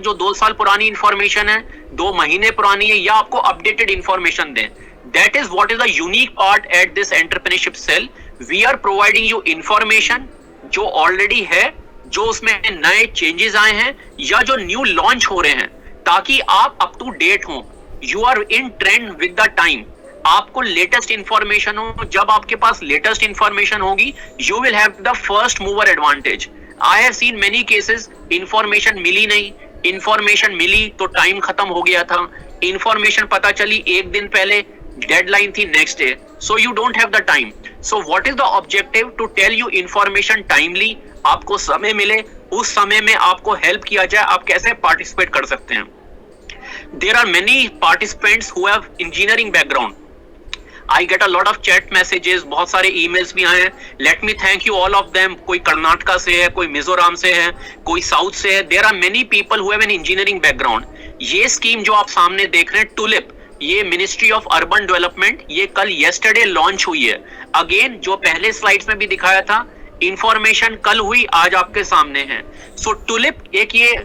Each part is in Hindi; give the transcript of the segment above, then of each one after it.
जो 2 साल पुरानी इंफॉर्मेशन है, 2 महीने पुरानी है, या आपको अपडेटेड इंफॉर्मेशन दें. That is what is the unique part at this entrepreneurship cell. We are providing you information जो ऑलरेडी है, जो उसमें नए चेंजेस आए हैं या जो न्यू लॉन्च हो रहे हैं, ताकि आप अप टू डेट हो. You are in trend with the time. आपको लेटेस्ट इंफॉर्मेशन हो. जब आपके पास लेटेस्ट इंफॉर्मेशन होगी, you will have the first mover advantage. I have seen many cases, information मिली नहीं, इंफॉर्मेशन मिली तो टाइम खत्म हो गया था, इंफॉर्मेशन पता चली एक दिन पहले, डेडलाइन थी next day, so you don't have the time. So what is the objective? To tell you information timely. आपको समय मिले, उस समय में आपको हेल्प किया जाए, आप कैसे पार्टिसिपेट कर सकते हैं. There are many participants who have engineering background. I get a lot of chat messages, बहुत सारे emails भी आए हैं. Let me thank you all of them. कोई कर्नाटका से है, कोई मिजोरम से है, कोई साउथ से है. There are many people who have an engineering background. ये स्कीम जो आप सामने देख रहे हैं, टुलिप, ये मिनिस्ट्री ऑफ अर्बन डेवलपमेंट, ये कल yesterday लॉन्च हुई है. अगेन जो पहले स्लाइड्स में भी दिखाया था, इंफॉर्मेशन कल हुई, आज आपके सामने है. सो टुलिप एक ये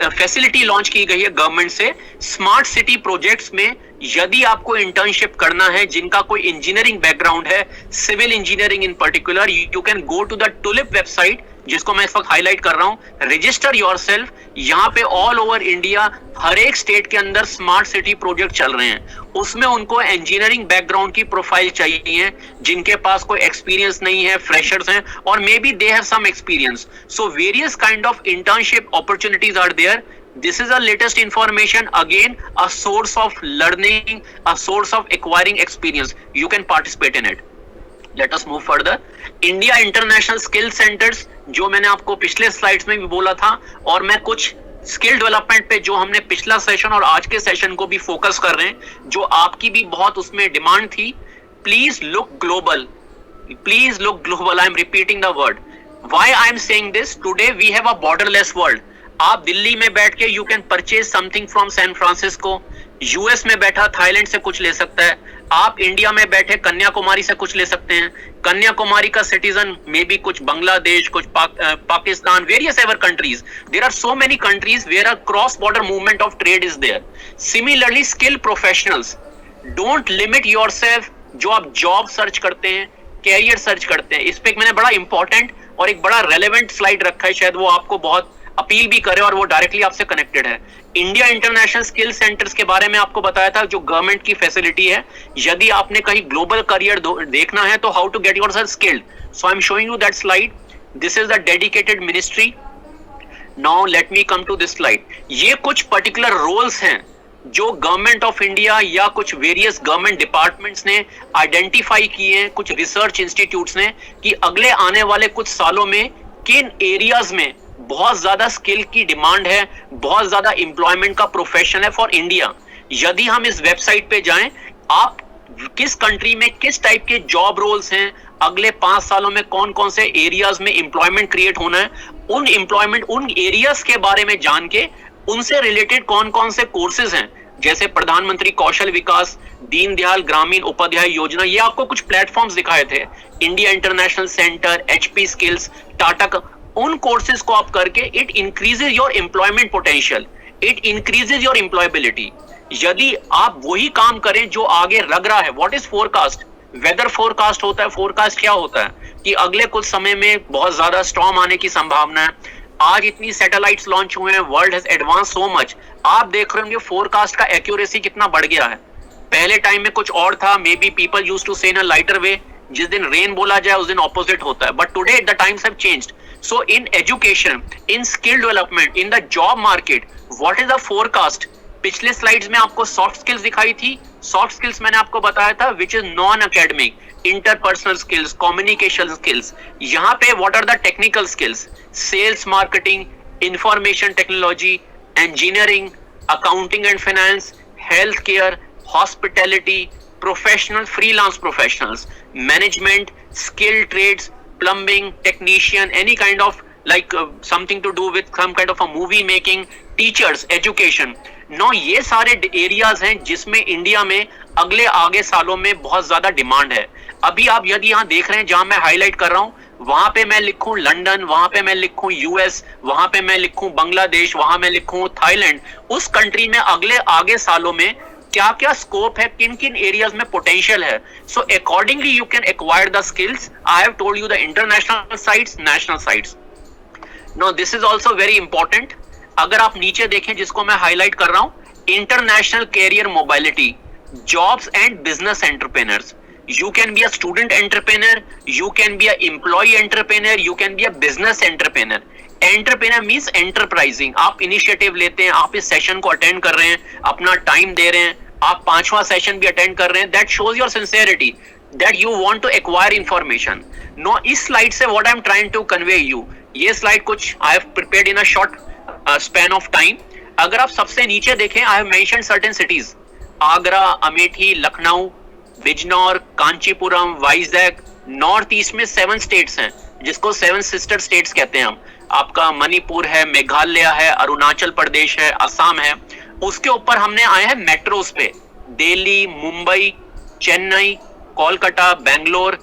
फैसिलिटी लॉन्च की गई है गवर्नमेंट से. स्मार्ट सिटी प्रोजेक्ट्स में यदि आपको इंटर्नशिप करना है, जिनका कोई इंजीनियरिंग बैकग्राउंड है, civil engineering in particular, you can go to the TULIP website, जिसको मैं इस वक्त हाईलाइट कर रहा हूं. Register yourself. यहाँ पे ऑल ओवर इंडिया, हर एक स्टेट के अंदर स्मार्ट सिटी प्रोजेक्ट चल रहे हैं. उसमें उनको इंजीनियरिंग बैकग्राउंड की प्रोफाइल चाहिए, जिनके पास कोई एक्सपीरियंस नहीं है, फ्रेशर्स हैं, और maybe they have some experience. So various kind of internship opportunities are there. This is the latest information, again a source of learning, a source of acquiring experience. You can participate in it. Let us move further. India International Skill Centers, जो मैंने आपको पिछले स्लाइड्स में भी बोला था, और मैं कुछ स्किल डेवलपमेंट पे जो हमने पिछला सेशन और आज के सेशन को भी फोकस कर रहे हैं, जो आपकी भी बहुत उसमें डिमांड थी. Please look global. Please look global. I am repeating the word. Why I am saying this? Today we have a borderless world. आप दिल्ली में बैठ के you can purchase something from San Francisco. US में बैठा थाईलैंड से कुछ ले सकता है. आप इंडिया में बैठे कन्याकुमारी से कुछ ले सकते हैं. कन्याकुमारी का सिटीजन मे बी कुछ बांग्लादेश, कुछ Pakistan, various ever countries. There are so many countries where a cross border movement of trade is there. Similarly skill professionals, don't limit yourself. जो आप जॉब सर्च करते हैं, कैरियर सर्च करते हैं, इस पे मैंने बड़ा इंपॉर्टेंट और एक बड़ा रेलेवेंट स्लाइड रखा है, शायद वो आपको बहुत अपील भी करे और वो डायरेक्टली आपसे कनेक्टेड है. इंडिया इंटरनेशनल स्किल सेंटर्स के बारे में आपको बताया था, जो गवर्नमेंट की फैसिलिटी है. यदि आपने कहीं ग्लोबल करियर देखना है, तो how to get yourself skilled. So I am showing you that slide. This is the dedicated ministry. Now let me come to this slide. ये कुछ पर्टिकुलर रोल्स हैं जो गवर्नमेंट ऑफ इंडिया या कुछ वेरियस गवर्नमेंट डिपार्टमेंट्स ने आइडेंटिफाई किए हैं, कुछ रिसर्च इंस्टीट्यूट्स ने, कि अगले आने वाले कुछ सालों में किन एरियाज में बहुत ज्यादा स्किल की डिमांड है, बहुत ज्यादा एम्प्लॉयमेंट का प्रोफेशन है फॉर इंडिया. यदि हम इस वेबसाइट पे जाएं, आप किस कंट्री में किस टाइप के जॉब रोल्स हैं, अगले 5 सालों में कौन कौन से एरियाज में एम्प्लॉयमेंट क्रिएट होना है, उन एरियाज के बारे में जान के उनसे रिलेटेड कौन कौन से कोर्सेज हैं, जैसे प्रधानमंत्री कौशल विकास, दीनदयाल ग्रामीण उपाध्याय योजना, ये आपको कुछ प्लेटफॉर्म्स दिखाए थे, India international centre, HP skills, Tata का. उन कोर्सेज को आप करके it increases your employment potential, it increases your employability. यदि आप वही काम करें जो आगे लग रहा है. What is forecast? Weather forecast होता है. फोरकास्ट क्या होता है कि अगले कुछ समय में बहुत ज्यादा स्टॉर्म आने की संभावना है. आज इतनी सैटेलाइट्स लॉन्च हुए हैं, world has advance so much. आप देख रहे होंगे फोरकास्ट का एक्यूरेसी कितना बढ़ गया है. पहले टाइम में कुछ और था, maybe people used to say in a lighter वे, जिस दिन रेन बोला जाए उस दिन ऑपोजिट होता है. But today the times have changed. So in education, in skill development, in the job market, what is the forecast? पिछले स्लाइड्स में आपको सॉफ्ट स्किल्स दिखाई थी. सॉफ्ट स्किल्स मैंने आपको बताया था which is non academic, interpersonal skills, communication skills. यहाँ पे what are the technical skills? Sales, marketing, information technology, engineering, accounting and finance, health care, hospitality, professional, freelance professionals, management, skill trades, plumbing, technician, any kind of like something to do with some kind of a movie making, teachers, education. No ये सारे एरियाज हैं जिसमें इंडिया में अगले आगे सालों में बहुत ज्यादा डिमांड है. अभी आप यदि यहाँ देख रहे हैं, जहां मैं हाईलाइट कर रहा हूँ, वहां पे मैं लिखूं लंदन, वहां पे मैं लिखूं यूएस, वहां पे मैं लिखूं बांग्लादेश, वहां मैं लिखूं थाईलैंड, उस कंट्री में अगले आगे सालों में क्या क्या स्कोप है, किन किन एरियाज में पोटेंशियल है. So accordingly you can acquire the skills. I have told you the international sites, national sites. No this is also very important. अगर आप नीचे देखें जिसको मैं हाईलाइट कर रहा हूं, international career mobility, jobs and business entrepreneurs. You can be a student entrepreneur, you can be a employee entrepreneur, you can be a business entrepreneur. Entrepreneur means enterprising. आप इनिशिएटिव लेते हैं, आप इस सेशन को अटेंड कर रहे हैं, अपना टाइम दे रहे हैं, आप 5वां सेशन भी अटेंड कर रहे हैं. That shows your sincerity that you want to acquire information. No, इस स्लाइड से what I'm trying to convey you, ये स्लाइड कुछ I have prepared in a short span of time. अगर आप सबसे नीचे देखें, I have mentioned certain cities. Agra, Amethi, Lucknow, Bijnor, Kanchipuram, Vizag. North east में 7 स्टेट्स हैं जिसको 7 सिस्टर स्टेट्स कहते हैं हम. आपका मणिपुर है, मेघालय है, अरुणाचल प्रदेश है, असम है. उसके ऊपर हमने आए हैं मेट्रोज पे, Delhi, Mumbai, Chennai, Kolkata, Bangalore,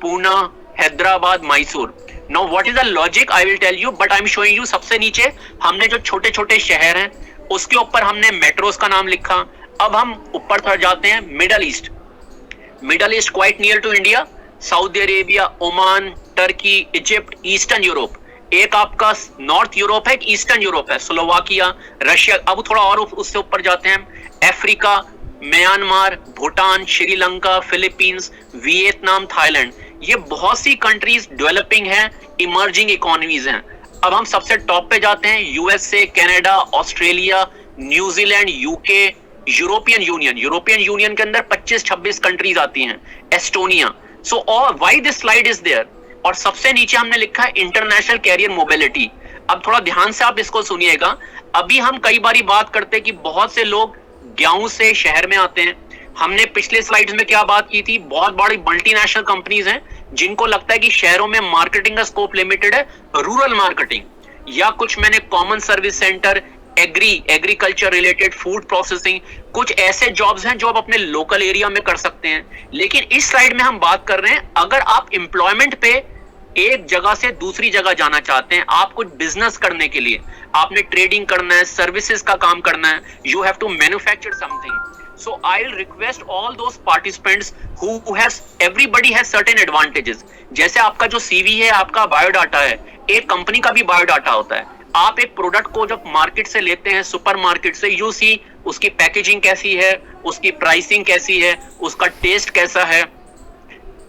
Poona, Hyderabad, Mysore. Now what is the logic I will tell you, but I am showing you. सबसे नीचे हमने जो छोटे छोटे शहर हैं उसके ऊपर हमने मेट्रोज का नाम लिखा. अब हम ऊपर थोड़ा जाते हैं, middle east. Middle east quite near to India, Saudi Arabia, Oman, Turkey, Egypt, eastern Europe. एक आपका नॉर्थ यूरोप है, एक ईस्टर्न यूरोप है, स्लोवाकिया, रशिया. अब थोड़ा और उससे ऊपर जाते हैं, Africa, Myanmar, Bhutan, Sri Lanka, Philippines, Vietnam, Thailand. ये बहुत सी कंट्रीज डेवलपिंग हैं, इमर्जिंग इकोनॉमीज हैं. अब हम सबसे टॉप पे जाते हैं, USA, Canada, Australia, New Zealand, UK, European Union. European Union के अंदर 25-26 कंट्रीज आती हैं, Estonia. So why this slide is there. और सबसे नीचे हमने लिखा है इंटरनेशनल कैरियर मोबिलिटी. अब थोड़ा ध्यान से आप इसको सुनिएगा. अभी हम कई बारी बात करते हैं कि बहुत से लोग गांव से शहर में आते हैं. हमने पिछले स्लाइड्स में क्या बात की थी, बहुत बड़ी मल्टीनेशनल कंपनीज हैं जिनको लगता है कि शहरों में मार्केटिंग का स्कोप लिमिटेड है, रूरल मार्केटिंग या कुछ मैंने common service centre, agriculture related, food processing, कुछ ऐसे जॉब्स हैं जो आप अपने लोकल एरिया में कर सकते हैं. लेकिन इस स्लाइड में हम बात कर रहे हैं अगर आप एम्प्लॉयमेंट पे एक जगह से दूसरी जगह जाना चाहते हैं, आप कुछ बिजनेस करने के लिए, आपने ट्रेडिंग करना है, सर्विसेज का काम करना है, you have to manufacture something. So I'll request all those participants everybody has certain advantages. जैसे आपका जो CV है, आपका बायोडाटा है, एक कंपनी का भी बायोडाटा होता है. आप एक प्रोडक्ट को जब मार्केट से लेते हैं, सुपर मार्केट से, यू सी उसकी पैकेजिंग कैसी है, उसकी प्राइसिंग कैसी है, उसका टेस्ट कैसा है.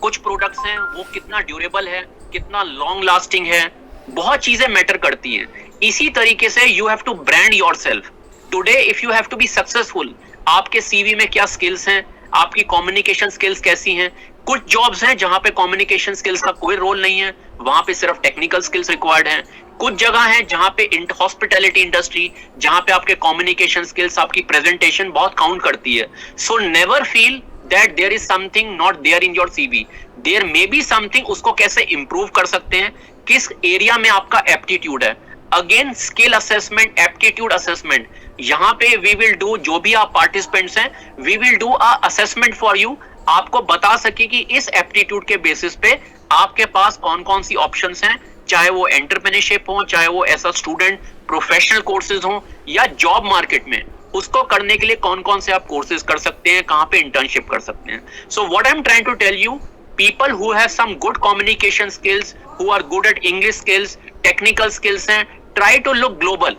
कुछ प्रोडक्ट्स हैं वो कितना ड्यूरेबल है, कितना लॉन्ग लास्टिंग है, बहुत चीजें मैटर करती हैं. इसी तरीके से you have to brand yourself. Today if you have to be successful, आपके सीवी में क्या स्किल्स हैं, आपकी कम्युनिकेशन स्किल्स कैसी हैं. कुछ जॉब्स हैं जहां पे कम्युनिकेशन स्किल्स का कोई रोल नहीं है, वहां पे सिर्फ टेक्निकल स्किल्स रिक्वायर्ड हैं. कुछ जगह है जहां पे हॉस्पिटैलिटी इंडस्ट्री, जहां पे आपके कम्युनिकेशन स्किल्स, आपकी प्रेजेंटेशन बहुत काउंट करती है. So never feel that there is something not there in your CV. There may be something, उसको कैसे इंप्रूव कर सकते हैं, किस एरिया में आपका एप्टीट्यूड है. Again skill assessment, aptitude assessment, यहाँ पे वी विल डू, जो भी आप पार्टिसिपेंट्स हैं, we will do a assessment for you. आपको बता सके कि इस एप्टीट्यूड के बेसिस पे आपके पास कौन कौन सी ऑप्शंस हैं, चाहे वो एंटरप्रेन्योरशिप हो, चाहे वो ऐसा स्टूडेंट प्रोफेशनल कोर्सेज हो या जॉब मार्केट में, उसको करने के लिए कौन कौन से आप कोर्सेज कर सकते हैं, कहां पे इंटर्नशिप कर सकते हैं. So what I am trying to tell you, people who have some good communication skills, who are good at English skills, technical skills हैं, try to look global.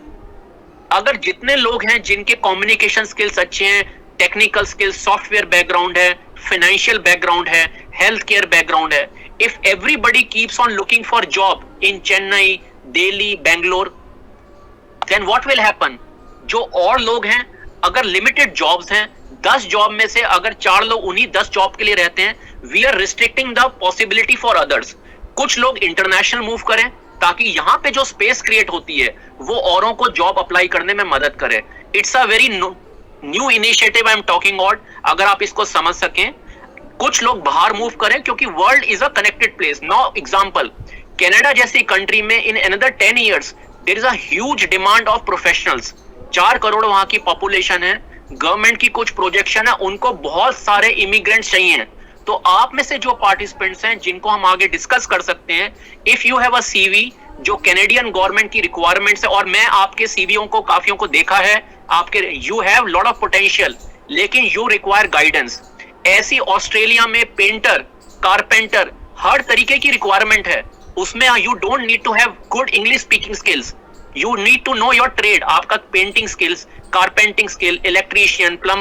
अगर जितने लोग हैं जिनके कम्युनिकेशन स्किल्स अच्छे हैं, टेक्निकल स्किल्स, सॉफ्टवेयर बैकग्राउंड है, फाइनेंशियल बैकग्राउंड है, हेल्थ केयर बैकग्राउंड है, if everybody keeps on looking for job in Chennai, Delhi, Bangalore, then what will happen, जो और लोग हैं, अगर लिमिटेड जॉब्स हैं, 10 जॉब में से अगर 4 लोग उन्हीं 10 जॉब के लिए रहते हैं, we are restricting the possibility for others. कुछ लोग इंटरनेशनल मूव करें ताकि यहाँ पे जो स्पेस क्रिएट होती है वो औरों को जॉब अप्लाई करने में मदद करे. It's a very new initiative I am talking about. अगर आप इसको समझ सकें, कुछ लोग बाहर मूव करें क्योंकि world is a connected place. Now example, Canada जैसी कंट्री में in another 10 years there is a huge demand of professionals. 4 crore वहां की पॉपुलेशन है. गवर्नमेंट की कुछ प्रोजेक्शन है, उनको बहुत सारे इमिग्रेंट्स चाहिए. तो आप में से जो पार्टिसिपेंट्स हैं जिनको हम आगे डिस्कस कर सकते हैं, if you have a CV जो कैनेडियन गवर्नमेंट की रिक्वायरमेंट्स है, और मैं आपके सीवीओ को काफियों को देखा है, आपके you have lot of potential, लेकिन यू रिक्वायर गाइडेंस। ऐसी ऑस्ट्रेलिया में पेंटर, कारपेंटर, हर तरीके की रिक्वायरमेंट है, उसमें you don't need to have good English speaking skills, you need to know your trade, आपका painting skills, carpenting skill, electrician, plumber,